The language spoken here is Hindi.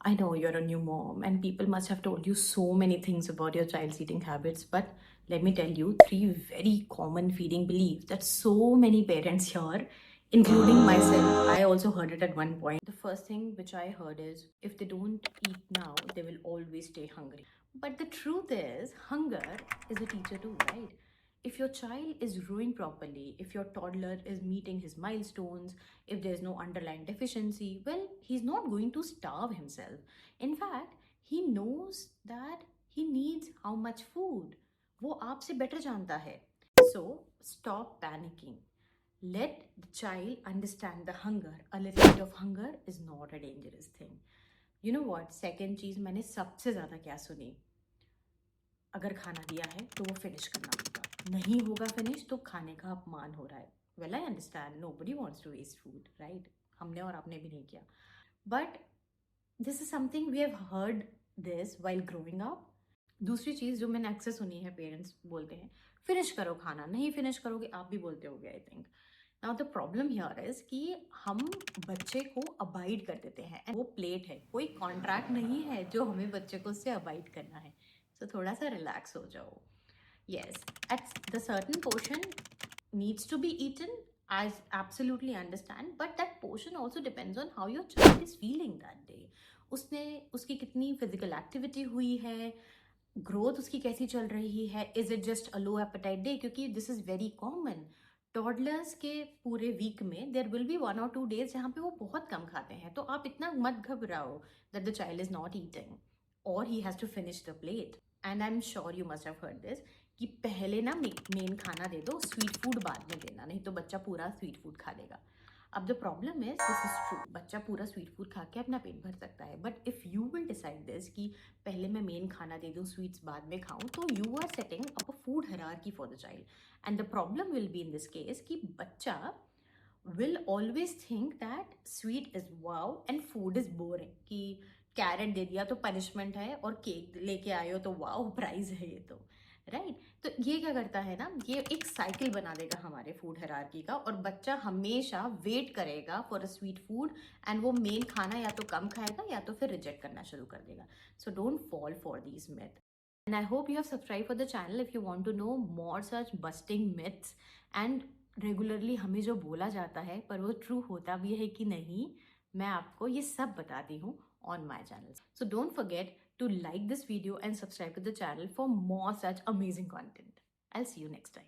I know you're a new mom and people must have told you so many things about your child's eating habits, but let me tell you three very common feeding beliefs that so many parents hear, including myself. I also heard it at one point. The first thing which I heard is if they don't eat now, they will always stay hungry. But the truth is, hunger is a teacher too, right? If your child is growing properly, if your toddler is meeting his milestones, if there's no underlying deficiency, well, he's not going to starve himself. In fact, he knows that he needs how much food. वो आपसे better जानता है. So stop panicking. Let the child understand the hunger. A little bit of hunger is not a dangerous thing. You know what? Second चीज मैंने सबसे ज्यादा क्या सुनी? अगर खाना दिया है तो वो फिनिश करना होगा, नहीं होगा फिनिश तो खाने का अपमान हो रहा है. Well I understand, nobody wants to waste food, right? हमने और आपने भी नहीं किया, but this is something we have heard this while growing up. दूसरी चीज जो मैंने अक्सर सुनी है, पेरेंट्स बोलते हैं फिनिश करो खाना, नहीं फिनिश करोगे, आप भी बोलते होगे I think. Now the problem here is कि हम बच्चे को अबाइड कर देते हैं. वो प्लेट है, कोई कॉन्ट्रैक्ट नहीं है जो हमें बच्चे को उससे अबाइड करना है. सो थोड़ा सा रिलैक्स हो जाओ. Yes, at the certain portion needs to be eaten. I absolutely understand, but that portion also depends on how your child is feeling that day. उसने उसकी कितनी फिजिकल एक्टिविटी हुई है, ग्रोथ उसकी कैसी चल रही है, is it just a low appetite day? क्योंकि this is very common. Toddlers के पूरे वीक में there will be 1 or 2 days जहाँ पे वो बहुत कम खाते हैं. तो आप इतना मत घबराओ that the child is not eating और ही has to finish the plate. And I am sure you must have heard this कि पहले ना मेन खाना दे दो, स्वीट फूड बाद में देना, नहीं तो बच्चा पूरा स्वीट फूड खा लेगा. अब the problem is this is true, बच्चा पूरा स्वीट फूड खा के अपना पेट भर सकता है, but if you will decide this कि पहले मैं मेन खाना दे दूं, स्वीट्स बाद में खाऊं, तो you are setting up a food hierarchy for the child. And the problem will be in this case कि बच्चा will always think that sweet is wow and food is boring. कि कैरेट दे दिया तो पनिशमेंट है और केक लेके आए हो तो वाओ प्राइज है ये तो, राइट? तो ये क्या करता है ना, ये एक साइकिल बना देगा हमारे फूड हायरार्की का, और बच्चा हमेशा वेट करेगा for a sweet food and वो मेन खाना या तो कम खाएगा या तो फिर रिजेक्ट करना शुरू कर देगा. So don't fall for these myths. And I hope you have subscribed for the channel if you want to know more such busting myths. And regularly हमें जो बोला जाता है पर वो ट्रू होता भी है कि नहीं, मैं आपको ये सब बताती हूँ on my channel. So don't forget to like this video and subscribe to the channel for more such amazing content. I'll see you next time.